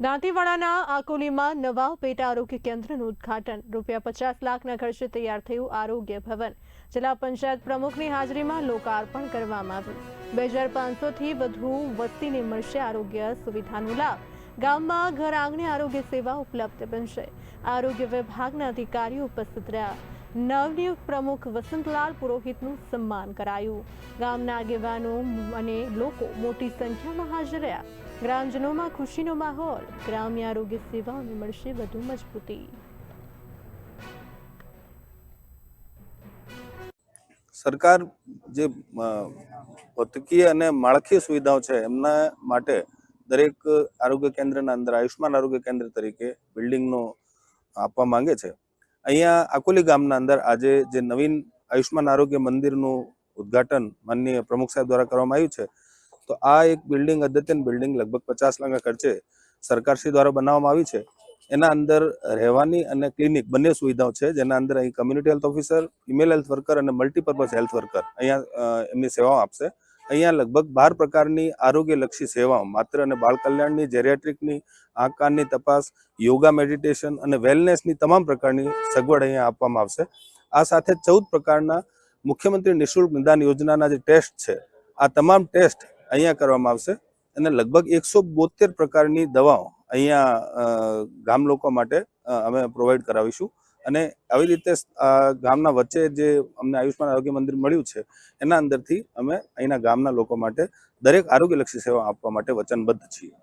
દાંતીવાડાના આકોલીમાં નવા પેટા આરોગ્ય કેન્દ્રનું ઉદ્ઘાટન ₹50 લાખના ખર્ચે તૈયાર થયું આરોગ્ય ભવન જિલ્લા પંચાયત પ્રમુખની હાજરીમાં લોકાર્પણ કરવામાં આવ્યું। 2500થી વધુ વસ્તીને મળશે આરોગ્ય સુવિધાનો લાભ। ગામમાં ઘર આંગણે આરોગ્ય સેવા ઉપલબ્ધ બનશે। આરોગ્ય વિભાગના અધિકારીઓ ઉપસ્થિત રહ્યા। નવનિયુક્ત પ્રમુખ વસંતલાલ પુરોહિતનું સન્માન કરાયું। ગામના આગેવાનો અને લોકો મોટી સંખ્યામાં હાજર રહ્યા। ગ્રામજનોમાં ખુશીનો માહોલ। ગ્રામ્ય આરોગ્ય સેવાઓને મળશે વધુ મજબૂતી। સરકાર જે ભૌતિકીય અને માળખીય સુવિધાઓ છે એમના માટે દરેક આરોગ્ય કેન્દ્રના અંદર આયુષ્માન આરોગ્ય કેન્દ્ર તરીકે બિલ્ડિંગનો આપવા માંગે છે। અહીંયા આકોલી ગામના અંદર આજે જે નવીન આયુષ્માન આરોગ્ય મંદિરનું ઉદ્ઘાટન માનનીય પ્રમુખ સાહેબ દ્વારા કરવામાં આવ્યું છે। તો આ એક બિલ્ડિંગ અદ્યતન બિલ્ડિંગ લગભગ 50 લાખના ખર્ચે સરકારશ્રી દ્વારા બનાવવામાં આવી છે। એના અંદર રહેવાની અને ક્લિનિક બંને સુવિધાઓ છે, જેના અંદર અહીં community health officer, female health worker અને મલ્ટીપર્પઝ હેલ્થ વર્કર અહીંયા એમની સેવાઓ આપશે। અહીંયા લગભગ 12 પ્રકારની આરોગ્યલક્ષી સેવાઓ માત્ર અને બાળ કલ્યાણની, જેરિયાટ્રિકની, આંખ કાનની તપાસ, યોગા, મેડિટેશન અને વેલનેસની તમામ પ્રકારની સગવડ અહીંયા આપવામાં આવશે। આ સાથે 14 પ્રકારના મુખ્યમંત્રી નિઃશુલ્ક નિદાન યોજનાના જે ટેસ્ટ છે આ તમામ ટેસ્ટ અહીંયા કરવામાં આવશે અને લગભગ 172 પ્રકારની દવાઓ અહીંયા ગામ લોકો માટે અમે પ્રોવાઈડ કરાવીશું। અને આવી રીતે ગામના વચ્ચે જે અમને આયુષ્માન આરોગ્ય મંદિર મળ્યું છે એના અંદરથી અમે અહીંના ગામના લોકો માટે દરેક આરોગ્યલક્ષી સેવા આપવા માટે વચનબદ્ધ છીએ।